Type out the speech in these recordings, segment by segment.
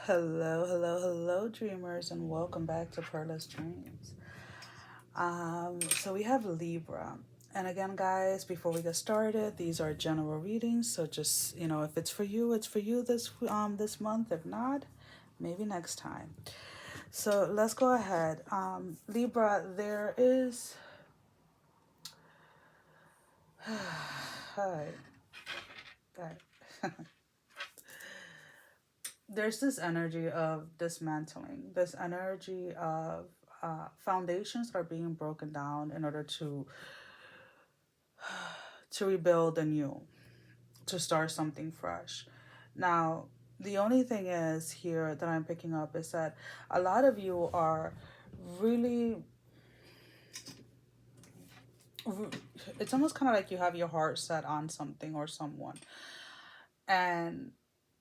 Hello, hello, hello, dreamers, and welcome back to PERLA'S DREAMS. So we have Libra. And again, guys, before we get started, these are general readings. So just, if it's for you, it's for you this month. If not, maybe next time. So let's go ahead. Libra, there is hi. Hi. There's this energy of dismantling, this energy of foundations that are being broken down in order to rebuild anew, to start something fresh. Now, the only thing is here that I'm picking up is that a lot of you are really, it's almost kind of like you have your heart set on something or someone, and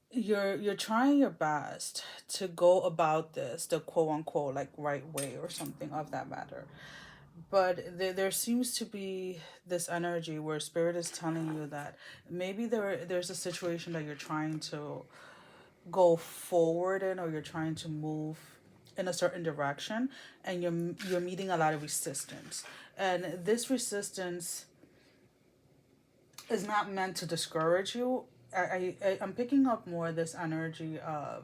you're trying your best to go about this the quote unquote like right way or something of that matter. But there seems to be this energy where spirit is telling you that maybe there's a situation that you're trying to go forward in, or you're trying to move in a certain direction, and you're meeting a lot of resistance. And this resistance is not meant to discourage you. I'm picking up more this energy of,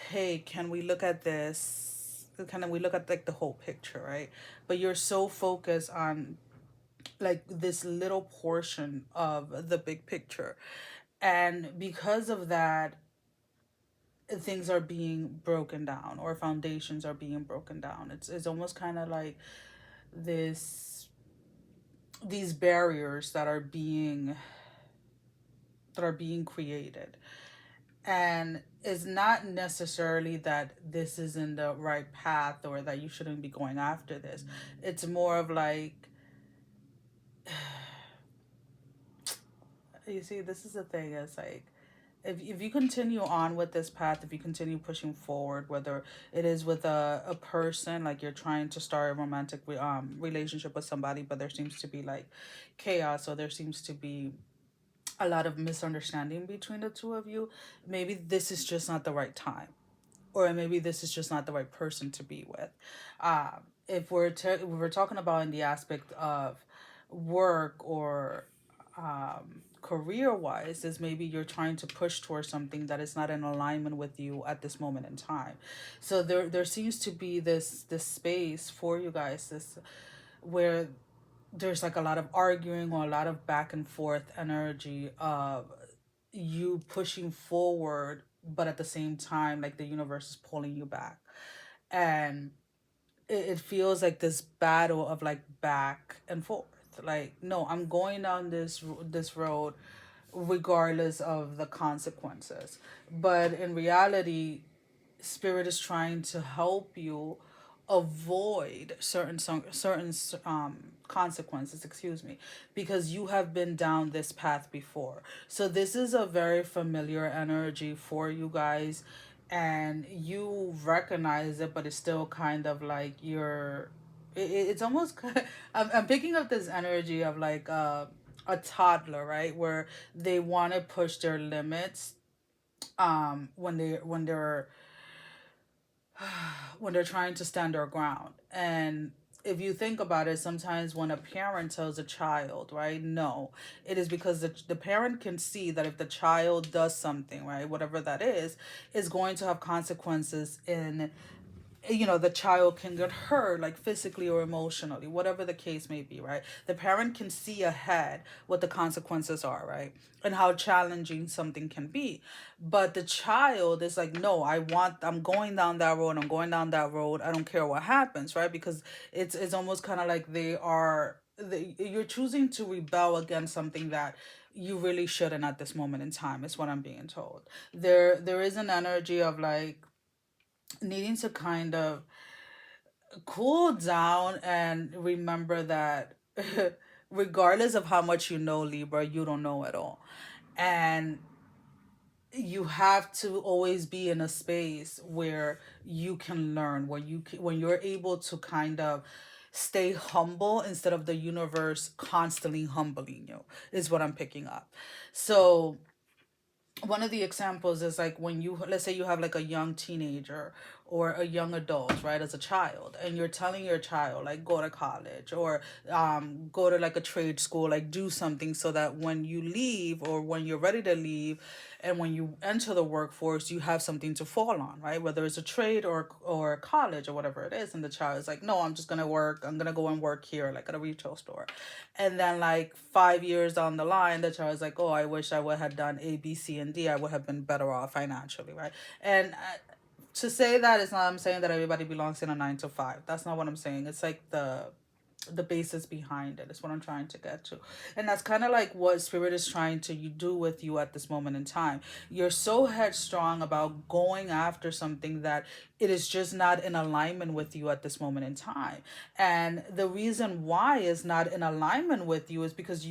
hey, can we look at this? Can we look at like the whole picture, right? But you're so focused on like this little portion of the big picture. And because of that, things are being broken down, or foundations are being broken down. It's almost kind of like this these barriers that are being created. And it's not necessarily that this isn't the right path or that you shouldn't be going after this. It's more of like, you see, this is the thing. It's like, if you continue on with this path, if you continue pushing forward, whether it is with a person, like you're trying to start a romantic relationship with somebody, but there seems to be like chaos, or there seems to be a lot of misunderstanding between the two of you, maybe this is just not the right time, or maybe this is just not the right person to be with. If we're talking about in the aspect of work or career wise, is maybe you're trying to push towards something that is not in alignment with you at this moment in time. So there seems to be this space for you guys, this where there's like a lot of arguing or a lot of back and forth energy of you pushing forward, but at the same time like the universe is pulling you back. And it feels like this battle of like back and forth, like, no, I'm going down this road regardless of the consequences. But in reality, spirit is trying to help you avoid certain consequences, excuse me, because you have been down this path before. So this is a very familiar energy for you guys, and you recognize it, but it's still kind of like it's almost I'm picking up this energy of like a toddler, right, where they want to push their limits when they're trying to stand their ground. And if you think about it, sometimes when a parent tells a child, right, no, it is because the parent can see that if the child does something, right, whatever that is going to have consequences in, the child can get hurt, like physically or emotionally, whatever the case may be, right? The parent can see ahead what the consequences are, right? And how challenging something can be. But the child is like, no, I'm going down that road, I don't care what happens, right? Because it's almost kind of like you're choosing to rebel against something that you really shouldn't at this moment in time, is what I'm being told. There is an energy of like needing to kind of cool down and remember that regardless of how much you know, Libra, you don't know at all. And you have to always be in a space where you can learn, when you're able to kind of stay humble instead of the universe constantly humbling you, is what I'm picking up. So one of the examples is like when you, let's say you have like a young teenager or a young adult, right, as a child, and you're telling your child like go to college or go to like a trade school, like do something so that when you leave or when you're ready to leave and when you enter the workforce you have something to fall on, right, whether it's a trade or college or whatever it is. And the child is like, no, I'm just gonna work, I'm gonna go and work here like at a retail store. And then like 5 years down the line the child is like, oh, I wish I would have done A, B, C, and D, I would have been better off financially, right? And to say that is not, I'm saying that everybody belongs in a 9 to 5. That's not what I'm saying. It's like the basis behind it is what I'm trying to get to. And that's kind of like what spirit is trying to you do with you at this moment in time. You're so headstrong about going after something that it is just not in alignment with you at this moment in time. And the reason why is not in alignment with you is because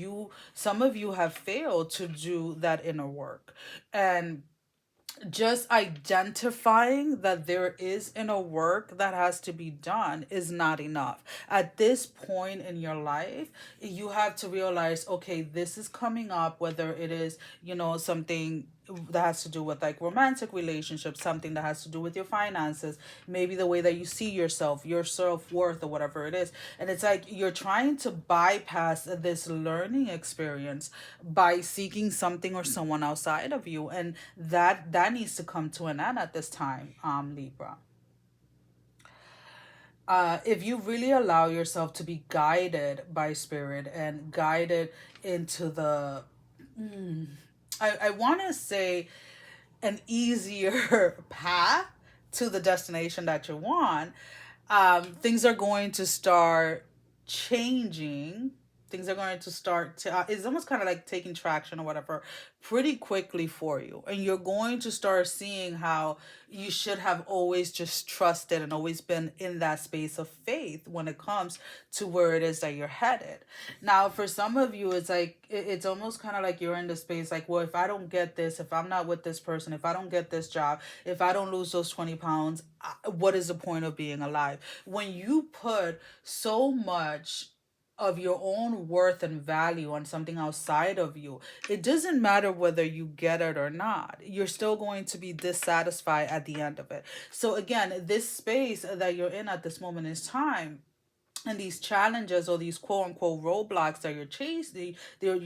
some of you have failed to do that inner work. And just identifying that there is inner work that has to be done is not enough. At this point in your life, you have to realize, okay, this is coming up, whether it is, something that has to do with like romantic relationships, something that has to do with your finances, maybe the way that you see yourself, your self-worth or whatever it is. And it's like you're trying to bypass this learning experience by seeking something or someone outside of you. And that needs to come to an end at this time, Libra. If you really allow yourself to be guided by spirit and guided into I want to say an easier path to the destination that you want, things are going to start changing. Things are going to start to, it's almost kind of like taking traction or whatever pretty quickly for you. And you're going to start seeing how you should have always just trusted and always been in that space of faith when it comes to where it is that you're headed. Now, for some of you, it's like, it's almost kind of like you're in the space like, well, if I don't get this, if I'm not with this person, if I don't get this job, if I don't lose those 20 pounds, what is the point of being alive? When you put so much of your own worth and value on something outside of you, it doesn't matter whether you get it or not. You're still going to be dissatisfied at the end of it. So again, this space that you're in at this moment in time, and these challenges or these quote unquote roadblocks that you're chasing, you're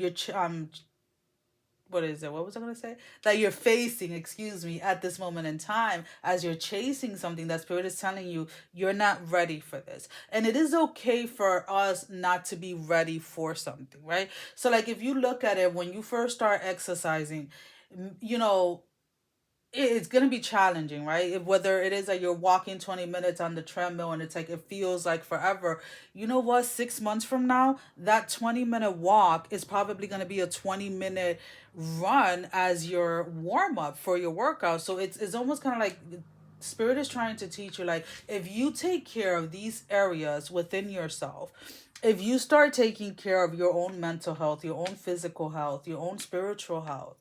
what is it? What was I going to say? That you're facing, excuse me, at this moment in time, as you're chasing something that spirit is telling you, you're not ready for this. And it is okay for us not to be ready for something, right? So like if you look at it, when you first start exercising, you know, it's going to be challenging, right? Whether it is that you're walking 20 minutes on the treadmill and it's like it feels like forever. You know what? 6 months from now, that 20-minute walk is probably going to be a 20-minute run as your warm up for your workout. So it's almost kind of like spirit is trying to teach you, like, if you take care of these areas within yourself, if you start taking care of your own mental health, your own physical health, your own spiritual health,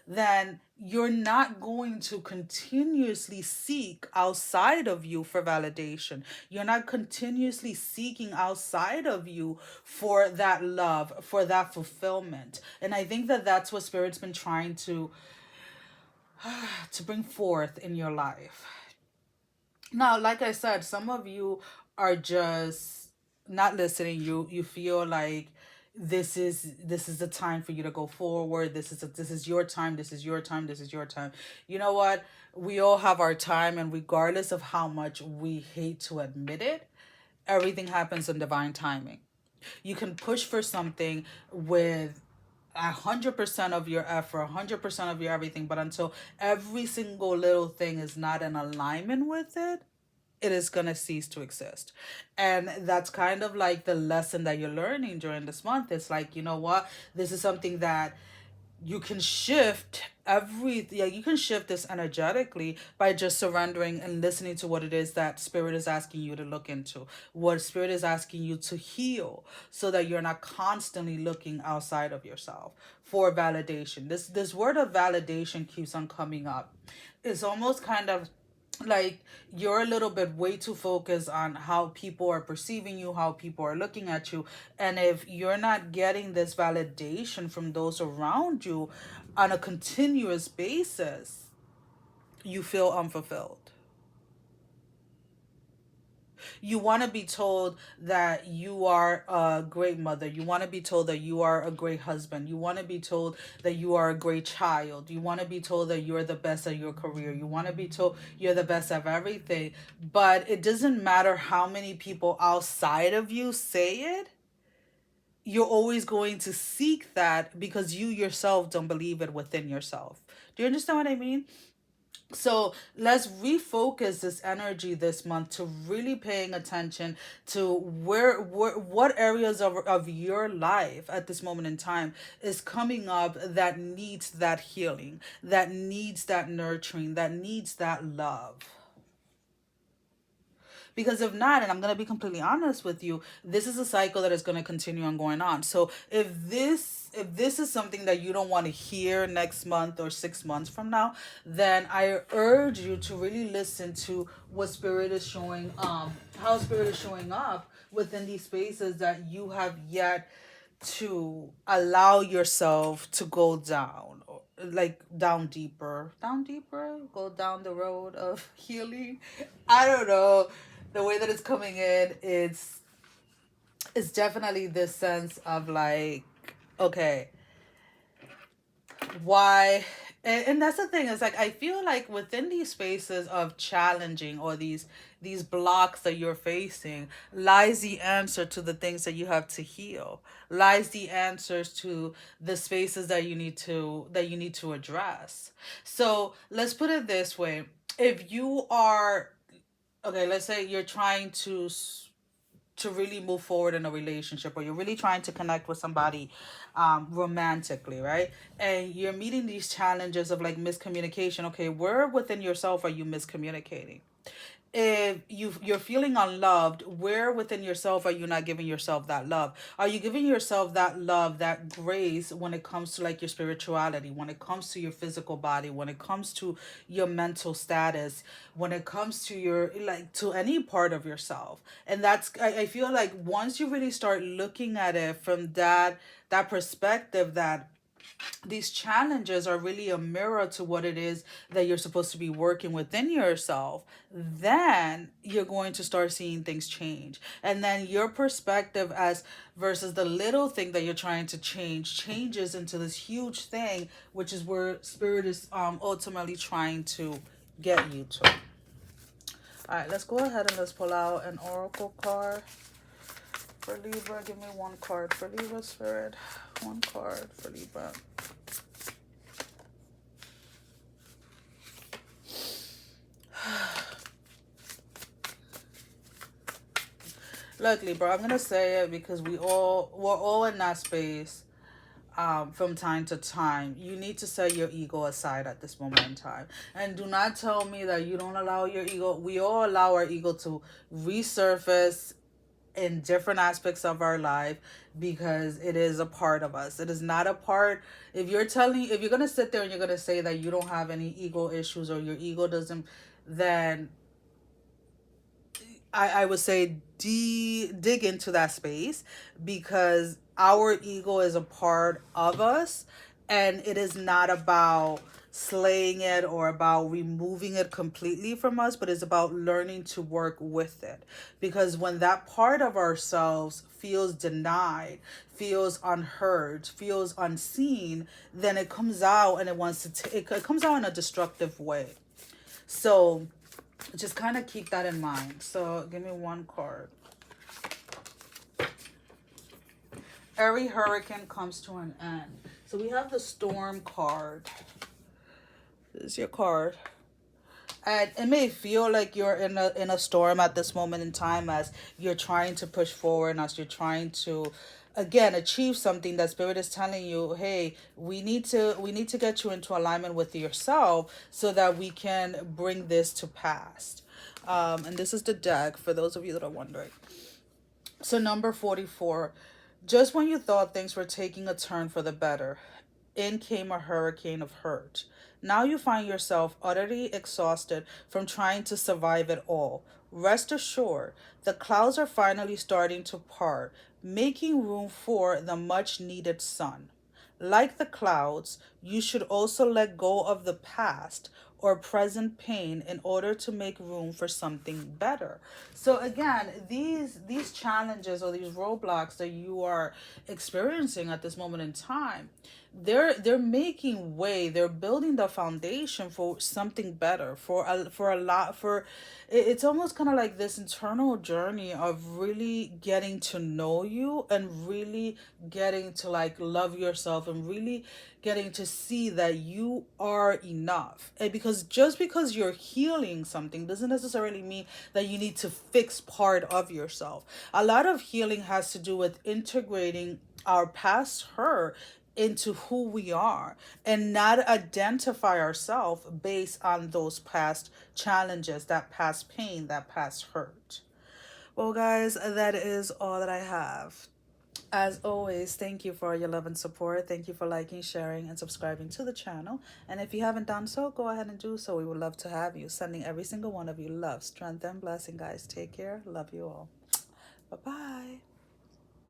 then you're not going to continuously seek outside of you for validation. You're not continuously seeking outside of you for that love, for that fulfillment. And I think that that's what Spirit's been trying to bring forth in your life. Now, like I said, some of you are just not listening. You feel like this is the time for you to go forward. This is your time. This is your time. This is your time. You know what? We all have our time, and regardless of how much we hate to admit it, everything happens in divine timing. You can push for something with 100% of your effort, 100% of your everything, but until every single little thing is not in alignment with it, it is going to cease to exist. And that's kind of like the lesson that you're learning during this month. It's like, you know what? This is something that you can shift you can shift this energetically by just surrendering and listening to what it is that spirit is asking you to look into, what spirit is asking you to heal, so that you're not constantly looking outside of yourself for validation. This word of validation keeps on coming up. It's almost kind of like you're a little bit way too focused on how people are perceiving you, how people are looking at you. And if you're not getting this validation from those around you on a continuous basis, you feel unfulfilled. You want to be told that you are a great mother. You want to be told that you are a great husband. You want to be told that you are a great child. You want to be told that you're the best at your career. You want to be told you're the best at everything. But it doesn't matter how many people outside of you say it. You're always going to seek that because you yourself don't believe it within yourself. Do you understand what I mean? So let's refocus this energy this month to really paying attention to where what areas of your life at this moment in time is coming up that needs that healing, that needs that nurturing, that needs that love. Because if not, and I'm going to be completely honest with you, this is a cycle that is going to continue on going on. So if this is something that you don't want to hear next month or 6 months from now, then I urge you to really listen to what spirit is showing, how spirit is showing up within these spaces that you have yet to allow yourself to go down, like down deeper, go down the road of healing. I don't know, the way that it's coming in, it's definitely this sense of like, okay, why? And that's the thing, is like I feel like within these spaces of challenging, or these blocks that you're facing, lies the answer to the things that you have to heal, lies the answers to the spaces that you need to address. So let's put it this way. If you are, okay, let's say you're trying to really move forward in a relationship, or you're really trying to connect with somebody romantically, right? And you're meeting these challenges of like miscommunication. Okay, where within yourself are you miscommunicating? If you're feeling unloved, where within yourself are you not giving yourself that love? Are you giving yourself that love, that grace, when it comes to like your spirituality, when it comes to your physical body, when it comes to your mental status, when it comes to your, like, to any part of yourself? And I feel like once you really start looking at it from that perspective, that these challenges are really a mirror to what it is that you're supposed to be working within yourself, then you're going to start seeing things change. And then your perspective, as versus the little thing that you're trying to change, changes into this huge thing, which is where spirit is ultimately trying to get you to. All right, let's go ahead and let's pull out an oracle card for Libra. Give me one card for Libra, spirit. One card for Libra. Look, Libra, I'm gonna say it because we're all in that space. From time to time, you need to set your ego aside at this moment in time, and do not tell me that you don't allow your ego. We all allow our ego to resurface in different aspects of our life, because it is a part of us. It is not a part. If you're gonna sit there and you're gonna say that you don't have any ego issues, or your ego doesn't, then I would say dig into that space, because our ego is a part of us, and it is not about slaying it or about removing it completely from us, but it's about learning to work with it. Because when that part of ourselves feels denied, feels unheard, feels unseen, then it comes out and it wants to it comes out in a destructive way. So just kind of keep that in mind. So give me one card. Every hurricane comes to an end. So we have the storm card. This is your card. And it may feel like you're in a storm at this moment in time, as you're trying to push forward, and as you're trying to again achieve something that spirit is telling you, hey, we need to get you into alignment with yourself, so that we can bring this to pass. And this is the deck for those of you that are wondering. So number 44, just when you thought things were taking a turn for the better, in came a hurricane of hurt. Now you find yourself utterly exhausted from trying to survive it all. Rest assured, the clouds are finally starting to part, making room for the much needed sun. Like the clouds, you should also let go of the past or present pain in order to make room for something better. So again, these challenges or these roadblocks that you are experiencing at this moment in time, they're making way, they're building the foundation for something better, for a lot, for it's almost kind of like this internal journey of really getting to know you and really getting to like love yourself and really getting to see that you are enough. And because just because you're healing something doesn't necessarily mean that you need to fix part of yourself. A lot of healing has to do with integrating our past hurt into who we are and not identify ourselves based on those past challenges, that past pain, that past hurt. Well, guys, that is all that I have. As always, thank you for your love and support. Thank you for liking, sharing, and subscribing to the channel. And if you haven't done so, go ahead and do so. We would love to have you. Sending every single one of you love, strength, and blessing, guys. Take care. Love you all. Bye bye.